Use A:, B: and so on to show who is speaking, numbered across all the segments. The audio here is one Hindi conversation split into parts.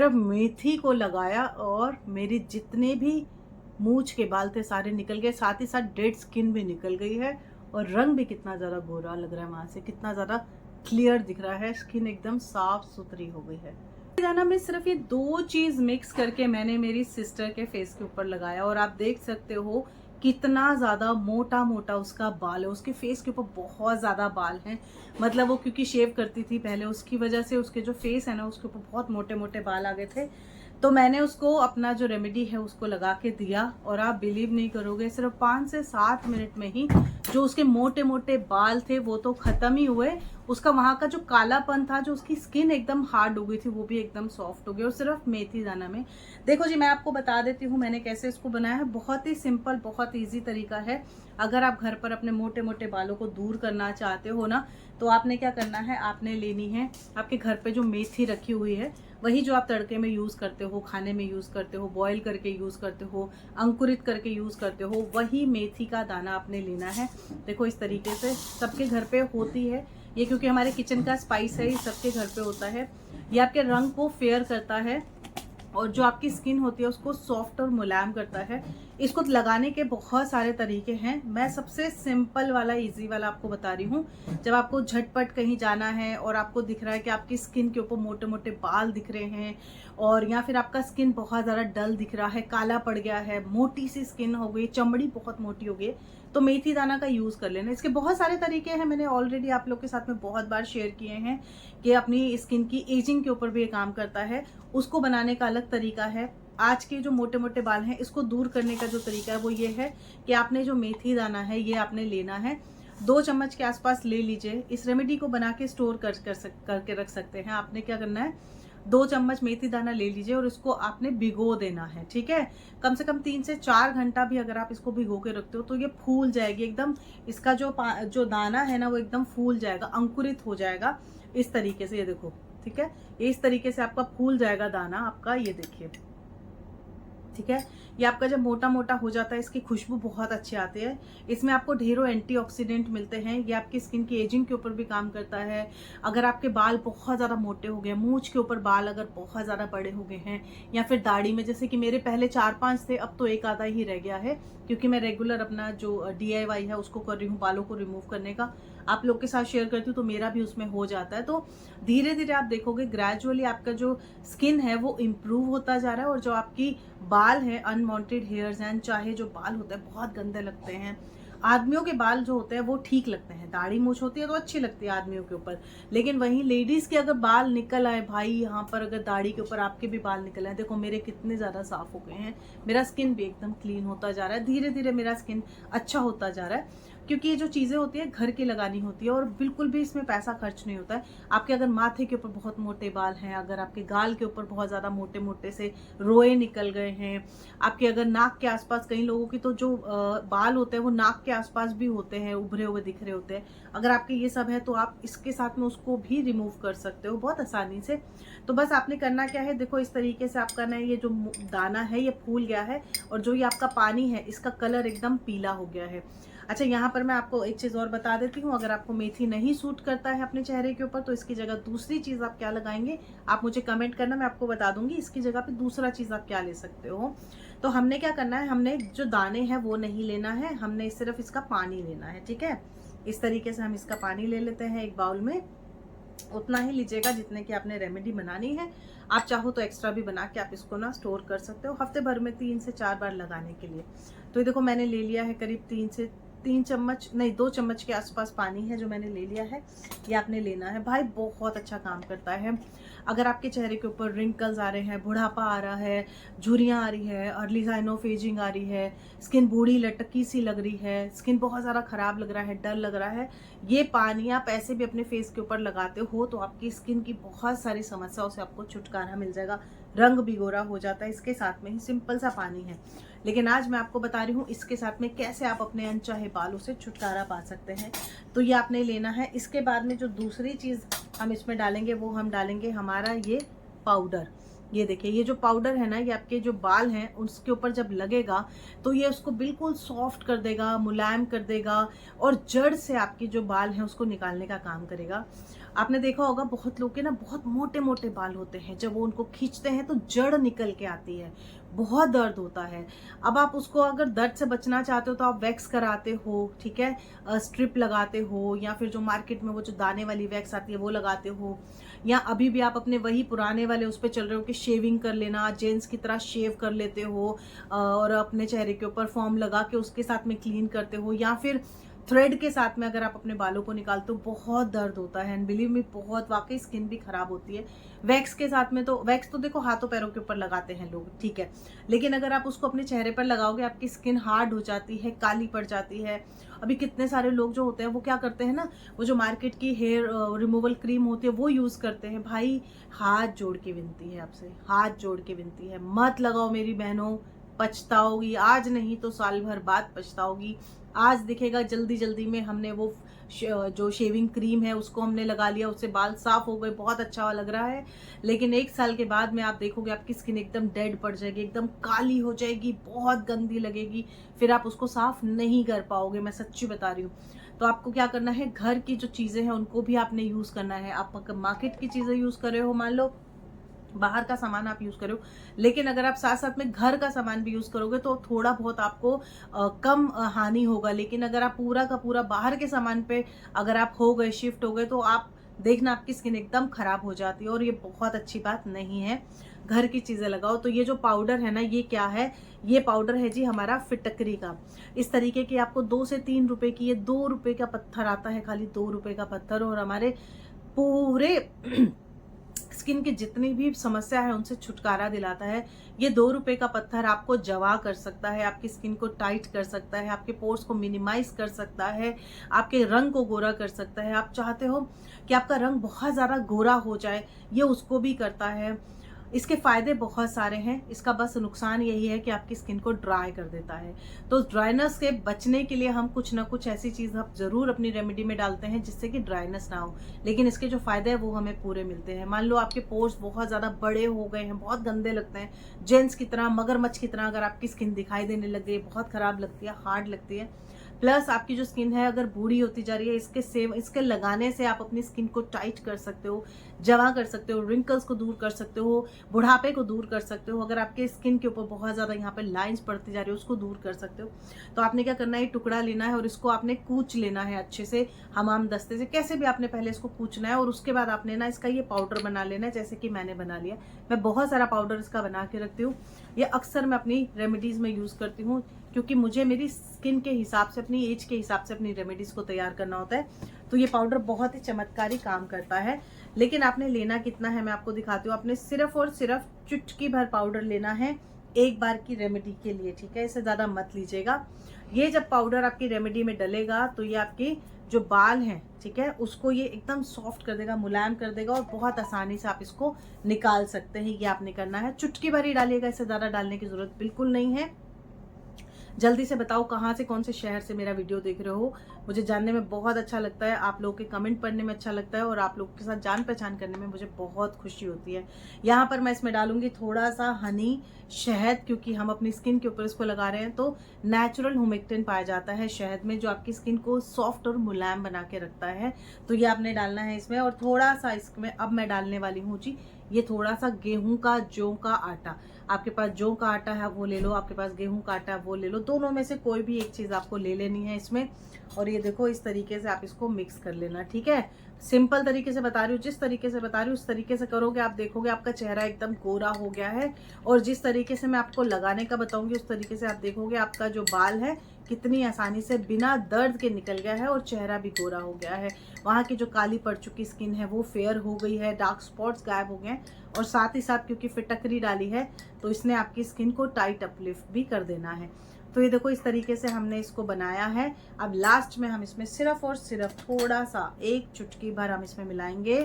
A: सिर्फ मेथी को लगाया और मेरी जितने भी मूंछ के बाल थे सारे निकल गए, साथ ही साथ डेड स्किन भी निकल गई है और रंग भी कितना ज़्यादा गोरा लग रहा है, वहाँ से कितना ज़्यादा क्लियर दिख रहा है, स्किन एकदम साफ सुथरी हो गई है। दाना में सिर्फ ये 2 चीज़ मिक्स करके मैंने मेरी सिस्टर के फेस के ऊपर लगाया और आप देख सकते हो कितना ज़्यादा मोटा मोटा उसका बाल है। उसके फेस के ऊपर बहुत ज़्यादा बाल हैं, मतलब वो क्योंकि शेव करती थी पहले, उसकी वजह से उसके जो फेस है ना उसके ऊपर बहुत मोटे मोटे बाल आ गए थे। तो मैंने उसको अपना जो रेमेडी है उसको लगा के दिया और आप बिलीव नहीं करोगे, सिर्फ 5 से 7 मिनट में ही जो उसके मोटे मोटे बाल थे वो तो ख़त्म ही हुए, उसका वहाँ का जो कालापन था, जो उसकी स्किन एकदम हार्ड हो गई थी, वो भी एकदम सॉफ्ट हो गई। और सिर्फ मेथी दाना में। देखो जी, मैं आपको बता देती हूँ मैंने कैसे इसको बनाया है। बहुत ही सिंपल, बहुत ईजी तरीका है। अगर आप घर पर अपने मोटे मोटे बालों को दूर करना चाहते हो ना, तो आपने क्या करना है, आपने लेनी है आपके घर पे जो मेथी रखी हुई है, वही जो आप तड़के में यूज़ करते हो, खाने में यूज़ करते हो, बॉईल करके यूज़ करते हो, अंकुरित करके यूज़ करते हो, वही मेथी का दाना आपने लेना है। देखो इस तरीके से सबके घर पे होती है ये, क्योंकि हमारे किचन का स्पाइस है, ये सबके घर पे होता है। ये आपके रंग को फेयर करता है और जो आपकी स्किन होती है उसको सॉफ्ट और मुलायम करता है। इसको लगाने के बहुत सारे तरीके हैं, मैं सबसे सिंपल वाला इजी वाला आपको बता रही हूँ। जब आपको झटपट कहीं जाना है और आपको दिख रहा है कि आपकी स्किन के ऊपर मोटे मोटे बाल दिख रहे हैं, और या फिर आपका स्किन बहुत ज़्यादा डल दिख रहा है, काला पड़ गया है, मोटी सी स्किन हो गई, चमड़ी बहुत मोटी हो गई, तो मेथी दाना का यूज़ कर लेना। इसके बहुत सारे तरीके हैं, मैंने ऑलरेडी आप लोग के साथ में बहुत बार शेयर किए हैं कि अपनी स्किन की एजिंग के ऊपर भी ये काम करता है। उसको बनाने का अलग तरीका है। आज के जो मोटे मोटे बाल हैं इसको दूर करने का जो तरीका है वो ये है कि आपने जो मेथी दाना है ये आपने लेना है, 2 चम्मच के आसपास ले लीजिए। इस रेमेडी को बना के स्टोर करके रख सकते हैं। आपने क्या करना है, 2 चम्मच मेथी दाना ले लीजिए और इसको आपने भिगो देना है, ठीक है। कम से कम 3 से 4 घंटा भी अगर आप इसको भिगो के रखते हो तो ये फूल जाएगी एकदम। इसका जो दाना है ना वो एकदम फूल जाएगा, अंकुरित हो जाएगा इस तरीके से। ये देखो, ठीक है, इस तरीके से आपका फूल जाएगा दाना आपका, ये देखिए, ठीक है। ये आपका जब मोटा मोटा हो जाता है, इसकी खुशबू बहुत अच्छी आती है। इसमें आपको ढेरों एंटीऑक्सीडेंट मिलते हैं। ये आपकी स्किन की एजिंग के ऊपर भी काम करता है। अगर आपके बाल बहुत ज़्यादा मोटे हो गए, मूंछ के ऊपर बाल अगर बहुत ज़्यादा बड़े हो गए हैं, या फिर दाढ़ी में, जैसे कि मेरे पहले 4-5 थे, अब तो एक आधा ही रह गया है, क्योंकि मैं रेगुलर अपना जो DIY है उसको कर रही हूँ, बालों को रिमूव करने का। आप लोग के साथ शेयर करती हूँ तो मेरा भी उसमें हो जाता है। तो धीरे धीरे आप देखोगे ग्रेजुअली आपका जो स्किन है वो इम्प्रूव होता जा रहा है, और जो आपकी बाल है, अनवांटेड हेयर्स हैं, चाहे जो बाल होते हैं बहुत गंदे लगते हैं। आदमियों के बाल जो होते हैं वो ठीक लगते हैं, दाढ़ी मूछ होती है तो अच्छी लगती है आदमियों के ऊपर, लेकिन वहीं लेडीज के अगर बाल निकल आए भाई, यहाँ पर अगर दाढ़ी के ऊपर आपके भी बाल निकल आए, देखो मेरे कितने ज्यादा साफ हो गए हैं, मेरा स्किन भी एकदम क्लीन होता जा रहा है, धीरे धीरे मेरा स्किन अच्छा होता जा रहा है। क्योंकि ये जो चीज़ें होती है घर की लगानी होती है और बिल्कुल भी इसमें पैसा खर्च नहीं होता है। आपके अगर माथे के ऊपर बहुत मोटे बाल हैं, अगर आपके गाल के ऊपर बहुत ज़्यादा मोटे मोटे से रोए निकल गए हैं, आपके अगर नाक के आसपास, कई लोगों की तो जो बाल होते हैं वो नाक के आसपास भी होते हैं, उभरे हुए दिख रहे होते हैं, अगर आपके ये सब है तो आप इसके साथ में उसको भी रिमूव कर सकते हो बहुत आसानी से। तो बस आपने करना क्या है, देखो इस तरीके से आपका ना ये जो दाना है ये फूल गया है, और जो ये आपका पानी है इसका कलर एकदम पीला हो गया है। अच्छा, यहाँ पर मैं आपको एक चीज़ और बता देती हूँ, अगर आपको मेथी नहीं सूट करता है अपने चेहरे के ऊपर तो इसकी जगह दूसरी चीज़ आप क्या लगाएंगे, आप मुझे कमेंट करना, मैं आपको बता दूंगी इसकी जगह पे दूसरा चीज़ आप क्या ले सकते हो। तो हमने क्या करना है, हमने जो दाने हैं वो नहीं लेना है, हमने सिर्फ इसका पानी लेना है, ठीक है। इस तरीके से हम इसका पानी ले लेते हैं एक बाउल में, उतना ही लीजिएगा जितने की आपने रेमेडी बनानी है। आप चाहो तो एक्स्ट्रा भी बना के आप इसको ना स्टोर कर सकते हो हफ्ते भर में 3 से 4 बार लगाने के लिए। तो ये देखो मैंने ले लिया है करीब 3 चम्मच नहीं 2 चम्मच के आसपास पानी है जो मैंने ले लिया है, ये आपने लेना है भाई। बहुत अच्छा काम करता है। अगर आपके चेहरे के ऊपर रिंकल्स आ रहे हैं, बुढ़ापा आ रहा है, झुर्रियाँ आ रही है, अर्ली साइन ऑफ एजिंग आ रही है, स्किन बूढ़ी लटकी सी लग रही है, स्किन बहुत ज़्यादा खराब लग रहा है, डल लग रहा है, ये पानी आप ऐसे भी अपने फेस के ऊपर लगाते हो तो आपकी स्किन की बहुत सारी समस्याओं से आपको छुटकारा मिल जाएगा, रंग भी गोरा हो जाता है। इसके साथ में ही सिंपल सा पानी है, लेकिन आज मैं आपको बता रही हूँ इसके साथ में कैसे आप अपने अनचाहे बालों से छुटकारा पा सकते हैं। तो ये आपने लेना है। इसके बाद में जो दूसरी चीज़ हम इसमें डालेंगे वो हम डालेंगे हमारा ये पाउडर। ये देखिए, ये जो पाउडर है ना, ये आपके जो बाल हैं उसके ऊपर जब लगेगा तो ये उसको बिल्कुल सॉफ्ट कर देगा, मुलायम कर देगा, और जड़ से आपकी जो बाल हैं उसको निकालने का काम करेगा। आपने देखा होगा बहुत लोग के ना बहुत मोटे मोटे बाल होते हैं, जब वो उनको खींचते हैं तो जड़ निकल के आती है, बहुत दर्द होता है। अब आप उसको अगर दर्द से बचना चाहते हो तो आप वैक्स कराते हो, ठीक है, स्ट्रिप लगाते हो, या फिर जो मार्केट में वो जो दाने वाली वैक्स आती है वो लगाते हो, या अभी भी आप अपने वही पुराने वाले उस पर चल रहे हो कि शेविंग कर लेना, जेंट्स की तरह शेव कर लेते हो और अपने चेहरे के ऊपर फोम लगा के उसके साथ में क्लीन करते हो, या फिर थ्रेड के साथ में अगर आप अपने बालों को निकालते हो, बहुत दर्द होता है एंड बिलीव मी बहुत, वाकई स्किन भी खराब होती है। वैक्स के साथ में तो, वैक्स तो देखो हाथों पैरों के ऊपर लगाते हैं लोग, ठीक है, लेकिन अगर आप उसको अपने चेहरे पर लगाओगे आपकी स्किन हार्ड हो जाती है, काली पड़ जाती है। अभी कितने सारे लोग जो होते हैं वो क्या करते हैं ना, वो जो मार्केट की हेयर रिमूवल क्रीम होती है वो यूज करते हैं। भाई हाथ जोड़ के विनती है आपसे, हाथ जोड़ के विनती है, मत लगाओ मेरी बहनों, पछताओगी, आज नहीं तो साल भर बाद पछताओगी। आज दिखेगा जल्दी जल्दी में हमने वो जो शेविंग क्रीम है उसको हमने लगा लिया, उससे बाल साफ हो गए, बहुत अच्छा लग रहा है, लेकिन एक साल के बाद में आप देखोगे आपकी स्किन एकदम डेड पड़ जाएगी, एकदम काली हो जाएगी, बहुत गंदी लगेगी, फिर आप उसको साफ नहीं कर पाओगे, मैं सच्ची बता रही हूँ। तो आपको क्या करना है, घर की जो चीजें हैं उनको भी आपने यूज करना है। आप मार्केट की चीजें यूज कर रहे हो, मान लो बाहर का सामान आप यूज करो, लेकिन अगर आप साथ साथ में घर का सामान भी यूज करोगे तो थोड़ा बहुत आपको कम हानि होगा। लेकिन अगर आप पूरा का पूरा बाहर के सामान पे अगर आप हो गए, शिफ्ट हो गए, तो आप देखना आपकी स्किन एकदम खराब हो जाती है और ये बहुत अच्छी बात नहीं है। घर की चीजें लगाओ। तो ये जो पाउडर है ना, ये क्या है, ये पाउडर है जी हमारा फिटकरी का। इस तरीके की आपको 2 से 3 रुपए की, ये 2 रुपए का पत्थर आता है, खाली 2 रुपए का पत्थर, और हमारे पूरे स्किन की जितनी भी समस्या है उनसे छुटकारा दिलाता है। ये 2 रुपए का पत्थर आपको जवा कर सकता है, आपकी स्किन को टाइट कर सकता है, आपके पोर्स को मिनिमाइज कर सकता है, आपके रंग को गोरा कर सकता है। आप चाहते हो कि आपका रंग बहुत ज़्यादा गोरा हो जाए, ये उसको भी करता है। इसके फायदे बहुत सारे हैं, इसका बस नुकसान यही है कि आपकी स्किन को ड्राई कर देता है। तो ड्राइनेस से बचने के लिए हम कुछ ना कुछ ऐसी चीज हम जरूर अपनी रेमेडी में डालते हैं जिससे कि ड्राइनेस ना हो, लेकिन इसके जो फायदे हैं वो हमें पूरे मिलते हैं। मान लो आपके पोर्स बहुत ज्यादा बड़े हो गए हैं, बहुत गंदे लगते हैं, जेंट्स की तरह, मगरमच्छ की तरह अगर आपकी स्किन दिखाई देने लग गई, बहुत खराब लगती है, हार्ड लगती है, प्लस आपकी जो स्किन है अगर बूढ़ी होती जा रही है, इसके लगाने से आप अपनी स्किन को टाइट कर सकते हो, जमा कर सकते हो, रिंकल्स को दूर कर सकते हो, बुढ़ापे को दूर कर सकते हो। अगर आपके स्किन के ऊपर बहुत ज़्यादा यहाँ पे लाइंस पड़ती जा रही है उसको दूर कर सकते हो। तो आपने क्या करना है, टुकड़ा लेना है और इसको आपने कूच लेना है अच्छे से, हमाम दस्ते से, कैसे भी आपने पहले इसको कूचना है, और उसके बाद आपने ना इसका ये पाउडर बना लेना है, जैसे कि मैंने बना लिया। मैं बहुत सारा पाउडर इसका बना के रखती हूँ, ये अक्सर मैं अपनी रेमेडीज में यूज करती हूँ, क्योंकि मुझे मेरी स्किन के हिसाब से, अपनी एज के हिसाब से अपनी रेमेडीज को तैयार करना होता है। तो ये पाउडर बहुत ही चमत्कारी काम करता है। लेकिन आपने लेना कितना है मैं आपको दिखाती हूँ। आपने सिर्फ और सिर्फ चुटकी भर पाउडर लेना है एक बार की रेमेडी के लिए, ठीक है, इससे ज्यादा मत लीजिएगा। ये जब पाउडर आपकी रेमेडी में डलेगा तो ये आपकी जो बाल हैं, ठीक है, उसको ये एकदम सॉफ्ट कर देगा, मुलायम कर देगा, और बहुत आसानी से आप इसको निकाल सकते हैं। ये आपने करना है, चुटकी भर ही डालिएगा, इससे ज्यादा डालने की जरूरत बिल्कुल नहीं है। जल्दी से बताओ कहाँ से, कौन से शहर से मेरा वीडियो देख रहे हो, मुझे जानने में बहुत अच्छा लगता है, आप लोगों के कमेंट पढ़ने में अच्छा लगता है, और आप लोगों के साथ जान पहचान करने में मुझे बहुत खुशी होती है। यहाँ पर मैं इसमें डालूंगी थोड़ा सा हनी, शहद, क्योंकि हम अपनी स्किन के ऊपर इसको लगा रहे हैं, तो नेचुरल हुमिक्टिन पाया जाता है शहद में, जो आपकी स्किन को सॉफ्ट और मुलायम बना के रखता है। तो ये आपने डालना है इसमें, और थोड़ा सा इसमें अब मैं डालने वाली हूँ जी, ये थोड़ा सा गेहूं का, जौ का आटा। आपके पास जौ का आटा है वो ले लो, आपके पास गेहूं का आटा है वो ले लो, दोनों में से कोई भी एक चीज आपको ले लेनी है इसमें। और ये देखो इस तरीके से आप इसको मिक्स कर लेना, ठीक है। सिंपल तरीके से बता रही हूँ, जिस तरीके से बता रही हूँ उस तरीके से करोगे, आप देखोगे आपका चेहरा एकदम गोरा हो गया है। और जिस तरीके से मैं आपको लगाने का बताऊंगी उस तरीके से आप देखोगे आपका जो बाल है कितनी आसानी से बिना दर्द के निकल गया है, और चेहरा भी गोरा हो गया है। वहाँ की जो काली पड़ चुकी स्किन है वो फेयर हो गई है, डार्क स्पॉट्स गायब हो गए हैं, और साथ ही साथ क्योंकि फिटकरी डाली है तो इसने आपकी स्किन को टाइट अपलिफ्ट भी कर देना है। तो ये देखो इस तरीके से हमने इसको बनाया है। अब लास्ट में हम इसमें सिर्फ और सिर्फ थोड़ा सा, एक चुटकी भर हम इसमें मिलाएंगे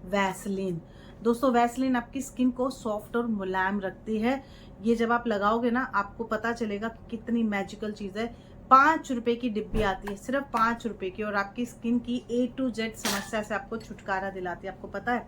A: वैसलीन। दोस्तों वैसलीन आपकी स्किन को सॉफ्ट और मुलायम रखती है। ये जब आप लगाओगे ना आपको पता चलेगा कि कितनी मैजिकल चीज है। 5 रुपए की डिब्बी आती है, सिर्फ 5 रुपए की, और आपकी स्किन की A to Z समस्या से आपको छुटकारा दिलाती है। आपको पता है,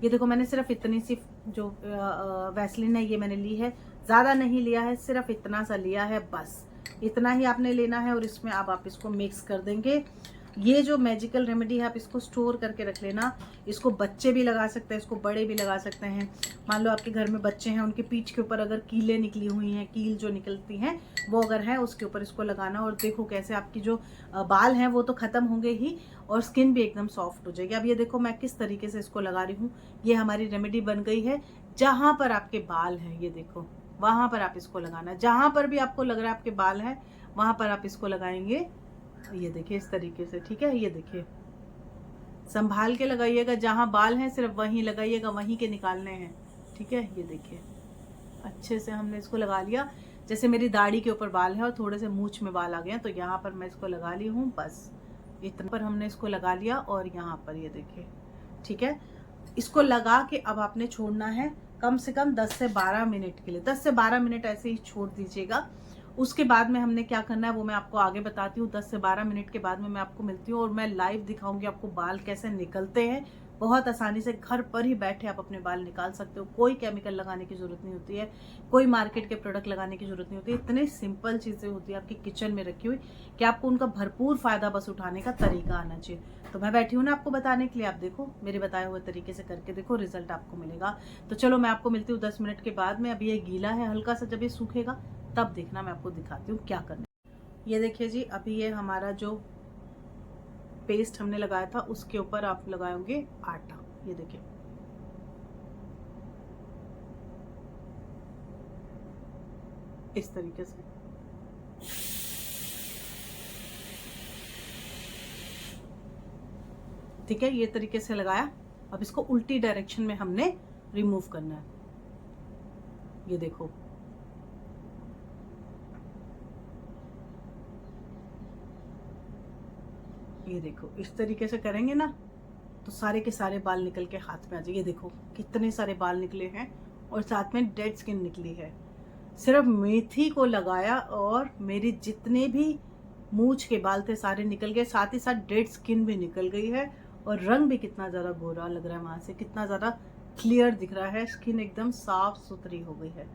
A: ये देखो मैंने सिर्फ इतनी सी जो वैसलीन है ये मैंने ली है, ज्यादा नहीं लिया है, सिर्फ इतना सा लिया है, बस इतना ही आपने लेना है। और इसमें अब आप इसको मिक्स कर देंगे। ये जो मैजिकल रेमेडी है आप इसको स्टोर करके रख लेना। इसको बच्चे भी लगा सकते हैं, इसको बड़े भी लगा सकते हैं। मान लो आपके घर में बच्चे हैं, उनके पीठ के ऊपर अगर कीलें निकली हुई हैं, कील जो निकलती हैं वो अगर है, उसके ऊपर इसको लगाना और देखो कैसे आपकी जो बाल हैं वो तो ख़त्म होंगे ही और स्किन भी एकदम सॉफ्ट हो जाएगी। अब ये देखो मैं किस तरीके से इसको लगा रही हूँ। ये हमारी रेमेडी बन गई है। जहाँ पर आपके बाल हैं, ये देखो, वहाँ पर आप इसको लगाना। जहाँ पर भी आपको लग रहा है आपके बाल हैं वहाँ पर आप इसको लगाएंगे। ये देखिए इस तरीके से, ठीक है। ये देखिए संभाल के लगाइएगा, जहाँ बाल हैं सिर्फ वहीं लगाइएगा, वहीं के निकालने हैं, ठीक है। ये देखिए अच्छे से हमने इसको लगा लिया। जैसे मेरी दाढ़ी के ऊपर बाल है और थोड़े से मूंछ में बाल आ गए हैं, तो यहाँ पर मैं इसको लगा ली हूँ, बस इतना पर हमने इसको लगा लिया। और यहाँ पर ये देखिए, ठीक है। इसको लगा के अब आपने छोड़ना है कम से कम 10 से 12 मिनट के लिए। 10 से 12 मिनट ऐसे ही छोड़ दीजिएगा। उसके बाद में हमने क्या करना है वो मैं आपको आगे बताती हूँ। 10 से 12 मिनट के बाद में मैं आपको मिलती हूँ और मैं लाइव दिखाऊंगी आपको बाल कैसे निकलते हैं। बहुत आसानी से घर पर ही बैठे आप अपने बाल निकाल सकते हो। कोई केमिकल लगाने की जरूरत नहीं होती है, कोई मार्केट के प्रोडक्ट लगाने की जरूरत नहीं होती है। इतने सिंपल चीज़ें होती है आपकी किचन में रखी हुई कि आपको उनका भरपूर फायदा बस उठाने का तरीका आना चाहिए। तो मैं बैठी हूँ ना आपको बताने के लिए। आप देखो मेरे बताए हुए तरीके से करके देखो, रिजल्ट आपको मिलेगा। तो चलो मैं आपको मिलती हूँ 10 मिनट के बाद में। अभी ये गीला है हल्का सा, जब ये सूखेगा तब देखना मैं आपको दिखाती हूँ क्या करना है। ये देखिए जी, अभी ये हमारा जो पेस्ट हमने लगाया था उसके ऊपर आप लगाओगे आटा। ये देखिए इस तरीके से, ठीक है। ये तरीके से लगाया। अब इसको उल्टी डायरेक्शन में हमने रिमूव करना है। ये देखो ये देखो इस तरीके से करेंगे ना तो सारे के सारे बाल निकल के हाथ में आ जाएंगे। ये देखो कितने सारे बाल निकले हैं और साथ में डेड स्किन निकली है। सिर्फ मेथी को लगाया और मेरी जितने भी मूंछ के बाल थे सारे निकल गए, साथ ही साथ डेड स्किन भी निकल गई है और रंग भी कितना ज़्यादा गोरा लग रहा है, वहाँ से कितना ज़्यादा क्लियर दिख रहा है। स्किन एकदम साफ सुथरी हो गई है,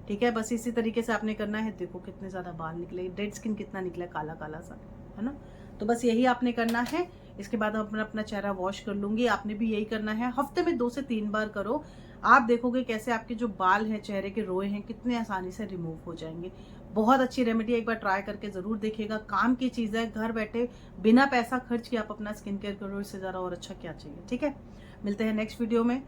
A: ठीक है। बस इसी तरीके से आपने करना है। देखो कितने ज़्यादा बाल निकले, डेड स्किन कितना निकला है, काला काला सा, है ना। तो बस यही आपने करना है। इसके बाद मैं अपना चेहरा वॉश कर लूँगी। आपने भी यही करना है। हफ्ते में 2 से 3 बार करो। आप देखोगे कैसे आपके जो बाल हैं, चेहरे के रोए हैं, कितने आसानी से रिमूव हो जाएंगे। बहुत अच्छी रेमेडी, एक बार ट्राई करके ज़रूर देखिएगा। काम की चीज़ है, घर बैठे बिना पैसा खर्च किए आप अपना स्किन केयर करो। इससे ज़्यादा और अच्छा क्या चाहिए, ठीक है। मिलते हैं नेक्स्ट वीडियो में।